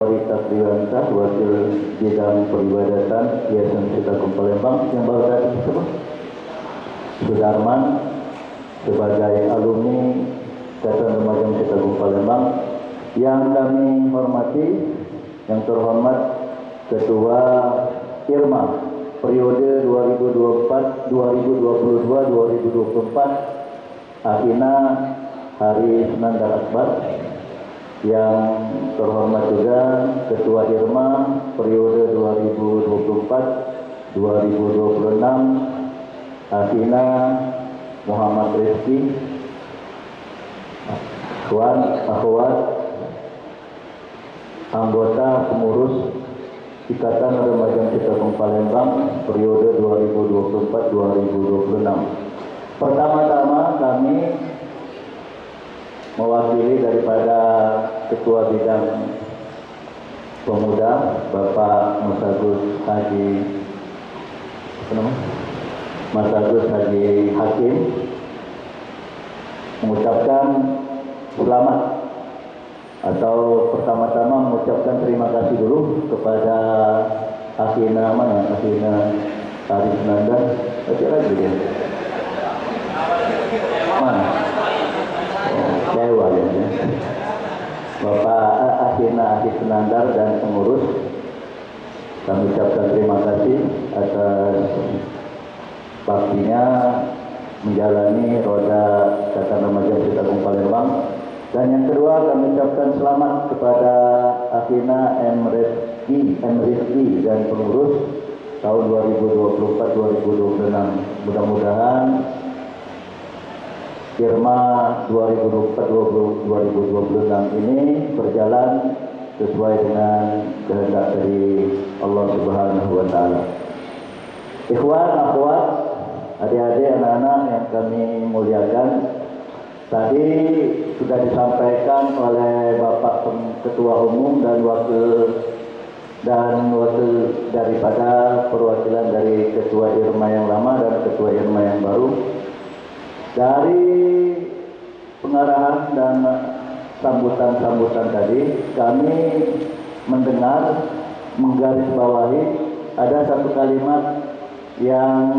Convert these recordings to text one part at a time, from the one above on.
Rita Triwanta, Wakil Bidang Peribadatan Yayasan Citarum Palembang, yang baru tadi disebut Sudarman sebagai alumni Yayasan Remaja Citarum Palembang. Yang kami hormati, yang terhormat Ketua IRMA periode 2022-2024 Akhina Hari Nandar Akbar. Yang terhormat juga Ketua IRMA periode 2024-2026 Akhina Muhammad Rizki, akhwat anggota pengurus Ikatan Remaja Citarum Palembang periode 2024-2026. Pertama-tama kami mewakili daripada Ketua Bidang Pemuda Bapak Mas Agus Haji Hakim mengucapkan selamat atau pertama-tama mengucapkan terima kasih dulu kepada Akhina Hari Nandar. Baca lagi dia mana? Dewa ya. Bapak Akhina Hari Nandar dan pengurus, kami ucapkan terima kasih atas baktinya menjalani roda Ikatan Remaja Citarum Palembang. Dan yang kedua, kami ucapkan selamat kepada Akhina M. Rizki dan pengurus tahun 2024-2026. Mudah-mudahan IRMA 2024-2026 ini berjalan sesuai dengan kehendak dari Allah Subhanahu wa Ta'ala. Ikhwan, akhwat, adik-adik, anak-anak yang kami muliakan, tadi sudah disampaikan oleh Bapak Ketua Umum dan wakil daripada perwakilan dari Ketua IRMA yang lama dan Ketua IRMA yang baru. Dari pengarahan dan sambutan-sambutan tadi, kami mendengar, menggarisbawahi ada satu kalimat yang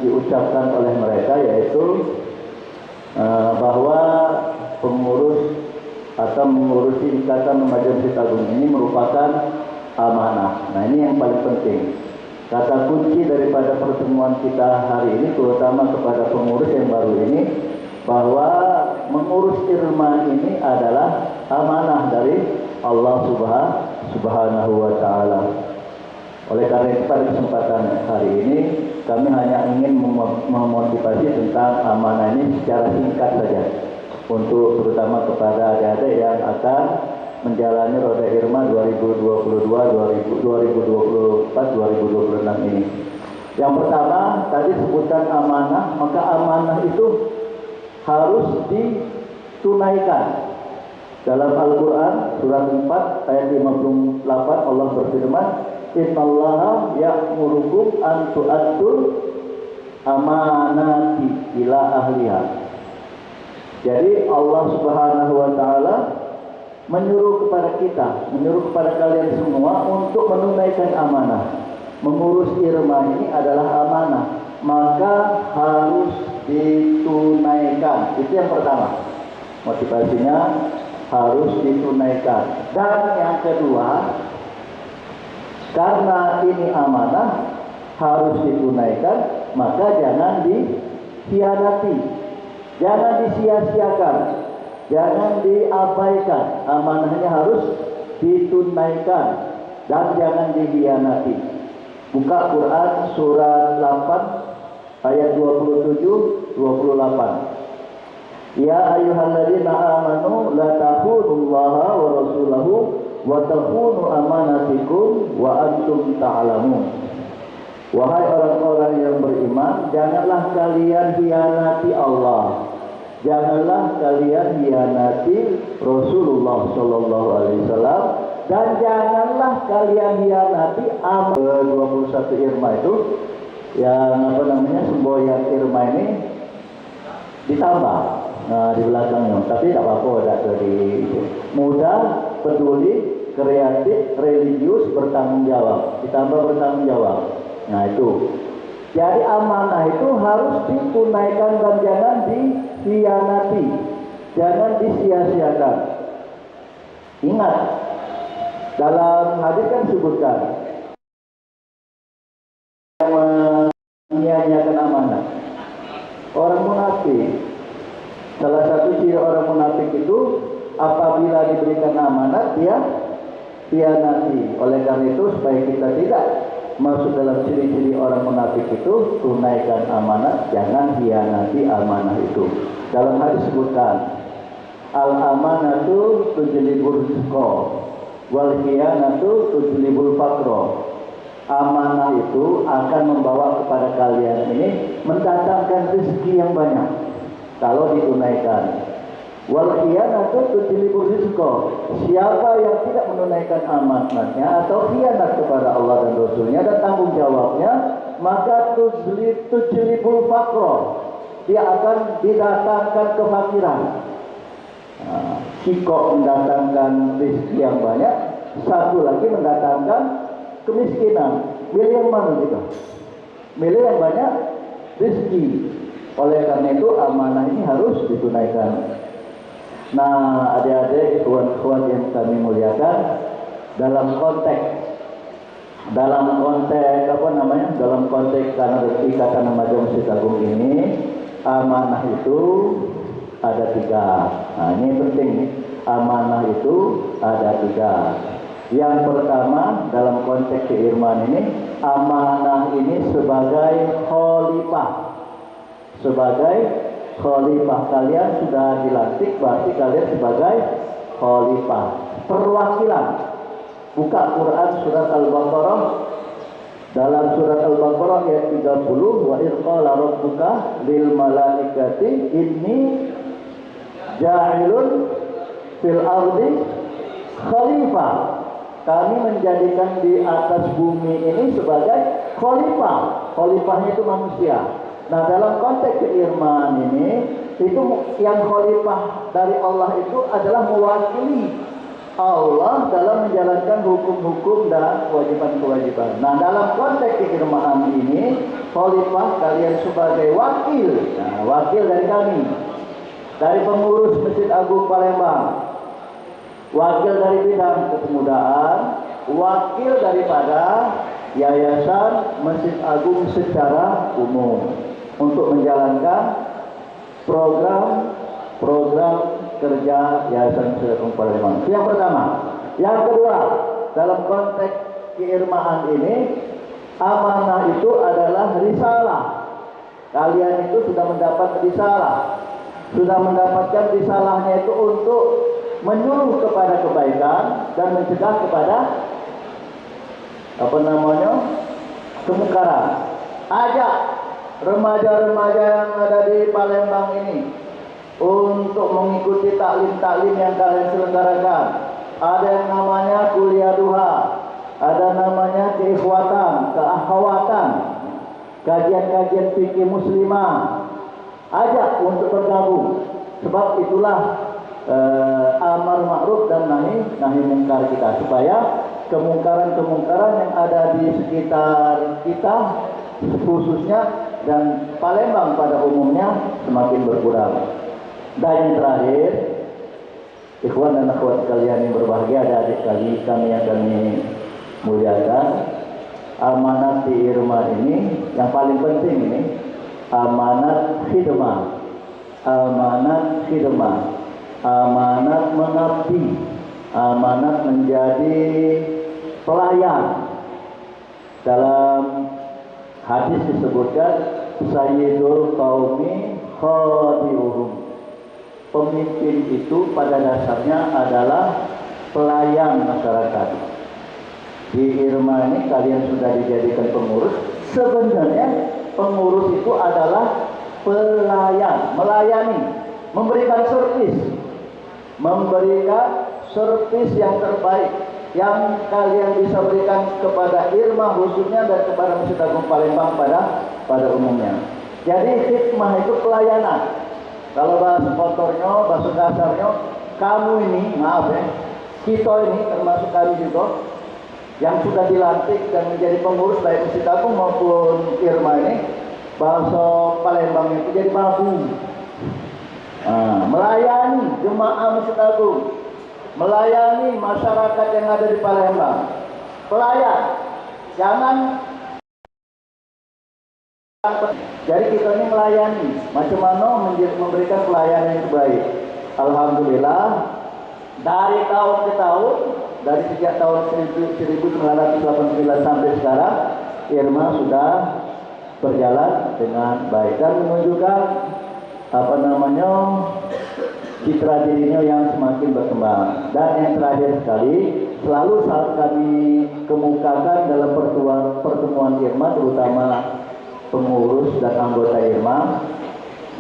diucapkan oleh mereka, yaitu bahwa pengurus atau mengurusi Ikatan Remaja Citarum ini merupakan amanah. Nah, ini yang paling penting. Kata kunci daripada pertemuan kita hari ini, terutama kepada pengurus yang baru ini, bahwa mengurus IRMA ini adalah amanah dari Allah Subhanahu wa Ta'ala. Oleh karena itu, pada kesempatan hari ini kami hanya ingin memotivasi tentang amanah ini secara singkat saja, untuk terutama kepada adik-adik yang akan menjalani roda IRMA 2022-2024-2026 ini. Yang pertama, tadi sebutan amanah, maka amanah itu harus ditunaikan. Dalam Al-Quran surat 4 ayat 58 Allah berfirman, Innallaha ya'murukum an tu'addul amanati ila ahliha. Jadi Allah Subhanahu wa Ta'ala menyuruh kepada kita, menyuruh kepada kalian semua untuk menunaikan amanah. Mengurus IRMA ini adalah amanah, maka harus ditunaikan. Itu yang pertama, motivasinya harus ditunaikan. Dan yang kedua, karena ini amanah harus ditunaikan, maka jangan dikhianati, jangan disia-siakan, jangan diabaikan. Amanahnya harus ditunaikan dan jangan dikhianati. Buka Quran surat 8 ayat 27-28. Ya ayyuhalladzina amanu la takhunu-Allaha wa rasulahu wa takhunu amanatikum wa antum ta'lamun. Wahai orang-orang yang beriman, janganlah kalian hianati Allah, janganlah kalian hianati Rasulullah sallallahu alaihi wasallam, dan janganlah kalian hianati amanah. 21 IRMA itu yang semboyan IRMA ini ditambah di belakangnya, tapi tidak apa-apa, ada dari itu. Muda, peduli, kreatif, religius, bertanggung jawab, ditambah bertanggung jawab. Nah itu. Jadi amanah itu harus ditunaikan dan jangan dikhianati, jangan disia-siakan. Ingat, dalam hadis kan disebutkan yang menyia-nyiakan amanah orang munafik. Salah satu ciri orang munafik itu apabila diberikan amanat dia khianati. Oleh karena itu supaya kita tidak masuk dalam ciri-ciri orang munafik itu, tunaikan amanat, jangan khianati amanah itu. Dalam hadis disebutkan al-amanatu tujlibul rizqa wal khianatu tujlibul faqra. Amanah itu akan membawa kepada kalian ini mendatangkan rezeki yang banyak kalau ditunaikan. Wal khianatu tujlibul rizqa. Siapa yang tidak menunaikan amanatnya atau khianat kepada Allah dan Rasulnya dan tanggung jawabnya, maka tujlibul faqra. Dia akan didatangkan kefakiran. Sikok mendatangkan rezeki yang banyak, satu lagi mendatangkan kemiskinan. Milih yang mana kita? Milih yang banyak rezeki. Oleh karena itu amanah ini harus ditunaikan. Nah, adik-adik, kawan-kawan yang kami muliakan, dalam konteks karena ikatan Majelis Masjid Agung ini, amanah itu ada 3. Nah, ini penting nih. Amanah itu ada 3. Yang pertama dalam konteks keirman ini, amanah ini sebagai khalifah. Sebagai khalifah, kalian sudah dilantik, berarti kalian sebagai khalifah, perwakilan. Buka Quran surat Al-Baqarah, dalam surat Al-Baqarah ayat 30, wa idh qala rabbuka lil malaikati inni ja'ilun fil ardi khalifah. Kami menjadikan di atas bumi ini sebagai khalifah. Khalifahnya itu manusia. Nah, dalam konteks keirman ini, itu yang khalifah dari Allah itu adalah mewakili Allah dalam menjalankan hukum-hukum dan kewajiban-kewajiban. Nah, dalam konteks keirman ini, khalifah kalian sebagai wakil. Nah, wakil dari kami, dari pengurus Masjid Agung Palembang, wakil dari bidang kepemudaan, wakil daripada Yayasan Masjid Agung secara umum, untuk menjalankan program kerja Yayasan Masjid Agung Palembang. Yang pertama. Yang kedua, dalam konteks keirmaan ini, amanah itu adalah risalah. Kalian itu sudah mendapat risalah, sudah mendapatkan risalahnya itu untuk menyuruh kepada kebaikan dan mencegah kepada kemungkaran. Ajak remaja-remaja yang ada di Palembang ini untuk mengikuti taklim-taklim yang kalian selenggarakan. Ada yang namanya kuliah duha, ada namanya keikhwatan, keakhwatan, kajian-kajian fikih muslimah. Ajak untuk bergabung, sebab itulah amar ma'ruf dan nahi mungkar kita, supaya kemungkaran-kemungkaran yang ada di sekitar kita khususnya dan Palembang pada umumnya semakin berkurang. Dan yang terakhir, ikhwan dan akhwat sekalian yang berbahagia, adik-adik kami yang kami muliakan, amanat di irma ini yang paling penting ini, amanat khidmah, amanat mengabdi, amanat menjadi pelayan. Dalam hadis disebutkan sayyidul qaumi khadi'uhum. Pemimpin itu pada dasarnya adalah pelayan masyarakat. Di Irma ini kalian sudah dijadikan pengurus. Sebenarnya pengurus itu adalah pelayan, melayani, memberikan servis yang terbaik yang kalian bisa berikan kepada Irma khususnya dan kepada Masjid Agung Palembang pada umumnya. Jadi hikmah itu pelayanan. Kalau bahasa kotornya, bahasa kasarnya, kamu ini, maaf ya, kita ini termasuk kami juga yang sudah dilantik dan menjadi pengurus baik Masjid Agung maupun Irma ini, bahasa Palembang itu jadi babu. Melayani jemaah Masjid Agung, melayani masyarakat yang ada di Palembang. Pelayan, jangan. Jadi kita ini melayani, macam mana memberikan pelayanan yang terbaik. Alhamdulillah, dari tahun ke tahun, dari sejak tahun 1989 sampai sekarang, Irma sudah berjalan dengan baik dan menunjukkan citra dirinya yang semakin berkembang. Dan yang terakhir sekali, selalu saat kami kemukakan dalam pertemuan Irma, terutama pengurus dan anggota Irma,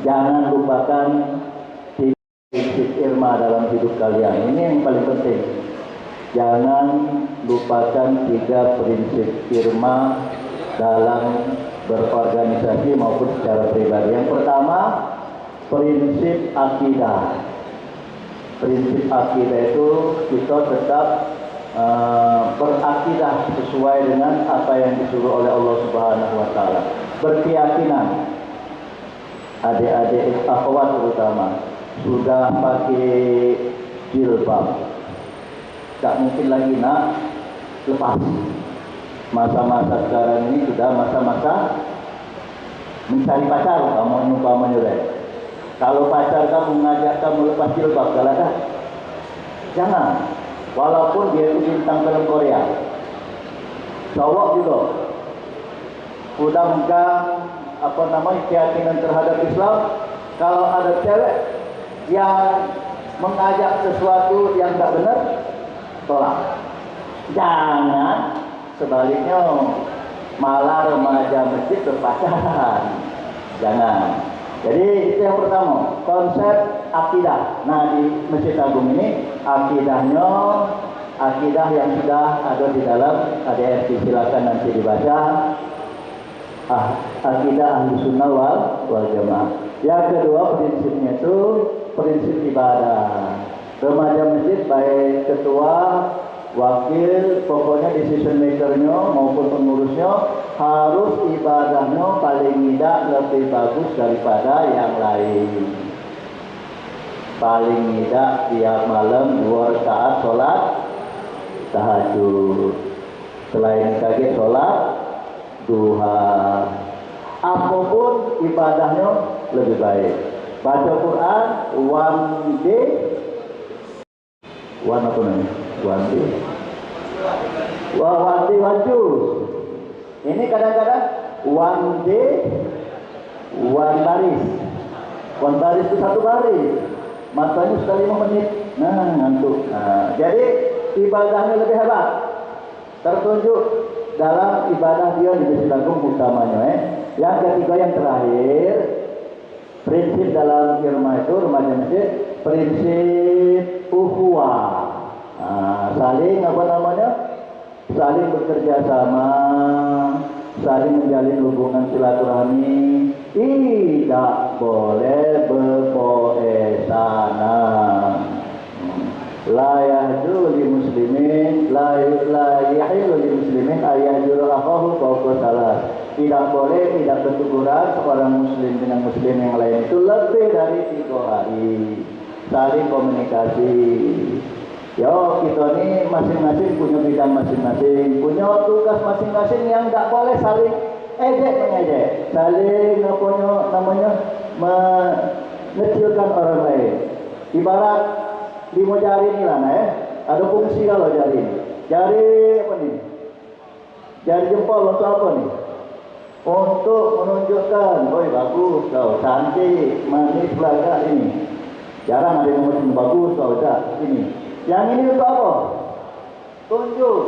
jangan lupakan prinsip Irma dalam hidup kalian. Ini yang paling penting. Jangan lupakan 3 prinsip Irma dalam berorganisasi maupun secara pribadi. Yang pertama, prinsip akidah. Prinsip akidah itu kita tetap berakidah sesuai dengan apa yang disuruh oleh Allah Subhanahu wa taala. Berkeyakinan, adik-adik akhwat terutama sudah pakai jilbab, tak mungkin lagi nak lepas. Masa-masa sekarang ini sudah masa-masa mencari pacar. Kamu umpamanya deh, kalau pacar kamu mengajak kamu lepas jilbab, kalau tak, jangan. Walaupun dia itu bintang film Korea, cowok juga sudah megang keyakinan terhadap Islam. Kalau ada cewek yang mengajak sesuatu yang tak benar, tolak. Jangan sebaliknya malah remaja masjid berpacaran. Jangan. Jadi itu yang pertama, konsep akidah. Nah, di Masjid Agung ini akidahnya akidah yang sudah ada di dalam ADRT, silakan nanti dibaca. Akidah Ahlu Sunnah wal Jamaah. Yang kedua, prinsipnya itu prinsip ibadah. Remaja masjid baik ketua, wakil, pokoknya decision makernya maupun pengurusnya harus ibadahnya paling tidak lebih bagus daripada yang lain. Paling tidak tiap malam 2 rakaat sholat tahajud, selain kaget sholat duha. Apapun ibadahnya lebih baik. Baca Quran one day, one day one juz. Ini kadang-kadang one day one baris. One baris itu 1 baris. Matanya sudah 5 menit. Nah, ngantuk. Jadi ibadahnya lebih hebat. Tertunjuk dalam ibadah dia di Masjid Agung utamanya. Yang ketiga, yang terakhir, prinsip dalam Irma itu remaja masjid, prinsip ukhuwah. Saling saling bekerja sama, saling menjalin hubungan silaturahmi, tidak boleh berpoesana. La yahdu li muslimin, la yahilu li muslimin ayahjuru akhahu fawqa salat. Tidak boleh, tidak bertuguran seorang muslim dengan muslim yang lain itu lebih dari 3 hari. Saling komunikasi. Yo, kita ini masing-masing punya bidang masing-masing, punya tugas masing-masing yang tidak boleh saling ejek-mengejek, saling mengecilkan orang lain. Ibarat 5 jari ini lah, ada fungsi kalau jari ini. Jari apa nih? Jari jempol untuk apa nih? Untuk menunjukkan, oi bagus kau, cantik, manis belaka ini. Jarang ada yang ngomong bagus kau, dah ini. Yang ini untuk apa? Tunjuk.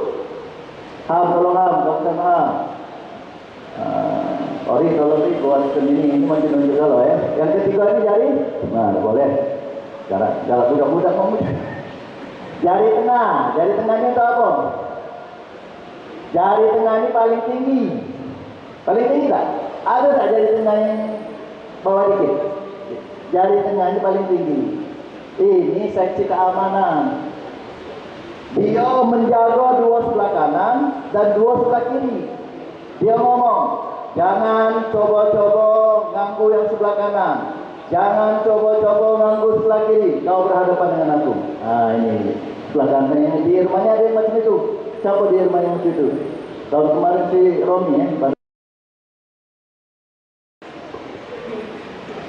Tolong dokter ori kalau ini buat ini masih tunjuk kalau ya. Yang ketiga ini jari, nah boleh. Jalan budak-budak ngomong. Jari tengahnya itu apa? Jari tengah ini paling tinggi. Paling tinggi tak? Ada tak jari tengah yang bawah dikit? Jari tengah ini paling tinggi. Ini seksi keamanan. Dia menjaga dua sebelah kanan dan dua sebelah kiri. Dia ngomong, jangan coba-coba ganggu yang sebelah kanan, jangan coba-coba ganggu sebelah kiri. Kau berhadapan dengan aku. Nah ini sebelah kanan ini di rumahnya ada yang macam itu. Siapa di rumahnya macam itu? Tahun kemarin si Romi ya.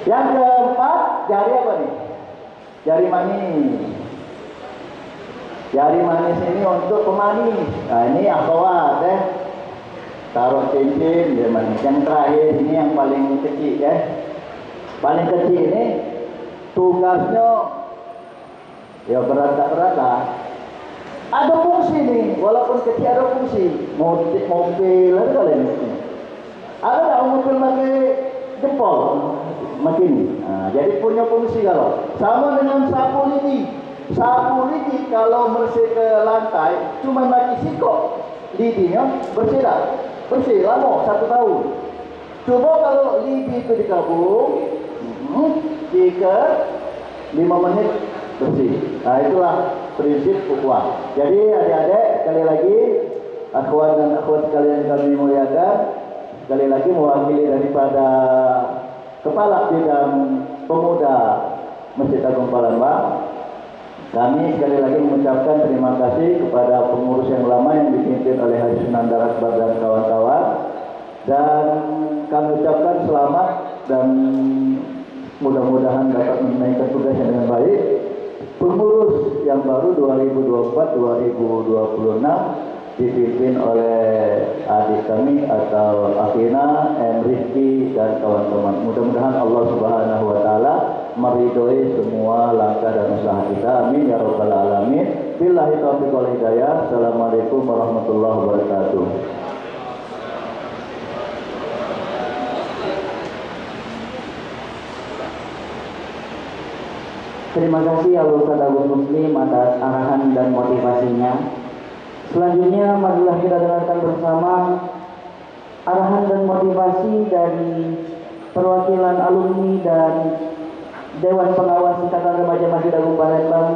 Yang keempat, jari apa nih? Jari manis. Jari manis ini untuk pemanis. Nah ini akhwat ya. Taruh cincin dia manis. Yang terakhir ini yang paling kecil ya. Paling kecil ini tugasnya ya berat tak berat lah. Ada fungsi nih, walaupun kecil ada fungsi. Mobil ada kalian ini. Ada tak mobil pakai jempol? Makin. Nah, jadi punya fungsi kalau sama dengan sapu lidi. Sapu lidi kalau bersih ke lantai cuma bagi sikok lidinya bersih dah. Bersih lama 1 tahun. Coba kalau lidi itu dikabung, diikat 5 menit bersih. Nah itulah prinsip ukhuwah. Jadi adik-adik sekali lagi, akhwat dan akhwat sekalian kami muliakan, sekali lagi mewakili daripada Kepala Bidang Pemuda Masjid Agung Palembang, kami sekali lagi mengucapkan terima kasih kepada pengurus yang lama yang dipimpin oleh Haji Sunandar Akbar dan kawan-kawan, dan kami ucapkan selamat dan mudah-mudahan dapat menunaikan tugasnya dengan baik. Pengurus yang baru 2024-2026 dipimpin oleh adik kami atau Afina, Rizki dan kawan-kawan. Mudah-mudahan Allah Subhanahu wa taala meridhoi semua langkah dan usaha kita. Amin ya rabbal alamin. Billahi taufiq wal hidayah. Assalamualaikum warahmatullahi wabarakatuh. Terima kasih Al-Ustaz Agung Muslim atas arahan dan motivasinya. Selanjutnya marilah kita dengarkan bersama arahan dan motivasi dari perwakilan alumni dan Dewan Pengawas Ikatan Remaja Masjid Agung Palembang,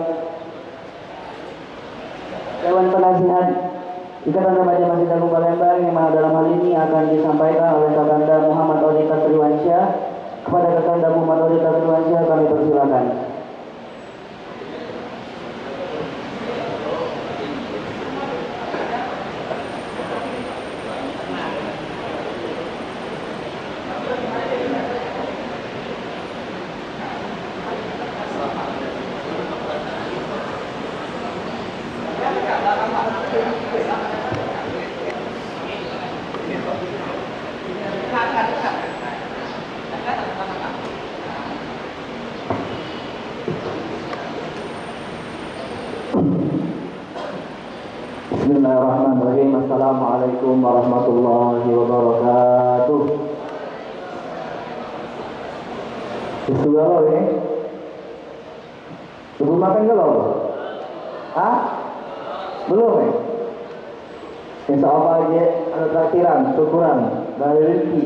Dewan Penasihat Ikatan Remaja Masjid Agung Palembang, yang mana dalam hal ini akan disampaikan oleh Kakanda Muhammad Odita Triwansyah. Kepada Kakanda Muhammad Odita Triwansyah kami persilakan. Bismillahirrahmanirrahim. Assalamualaikum warahmatullahi wabarakatuh. Bismillah ya. Belum makan ke lo? Hah? Belum ya? Insya Allah aja ada traktiran, syukuran dari rezeki.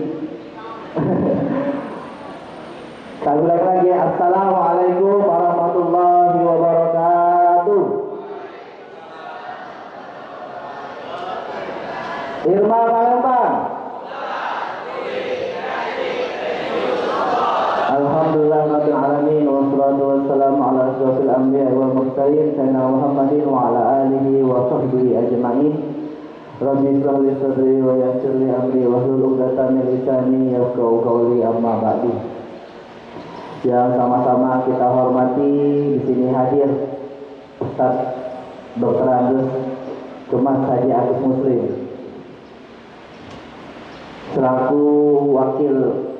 Kali lagi, assalamualaikum warahmatullahi wabarakatuh. Irma Palembang. Alhamdulillah rabbil alamin, wassalatu wassalamu ala asyrafil anbiya'i wal mursalin sayyidina Muhammadin wa ala alihi wa sahbihi ajma'in. Rabbi shrah li sadri wa yassir li amri wahlul 'uqdatam min lisani yafqahu qawli, amma ba'du. Yang sama-sama kita hormati, di sini hadir Ustaz Dr. Agus Kemas Haji Agus Muslim selaku wakil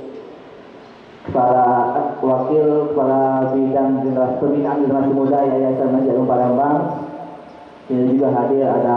kepala bidang pembinaan generasi muda Yayasan Masjid Agung Palembang. Ini juga hadir ada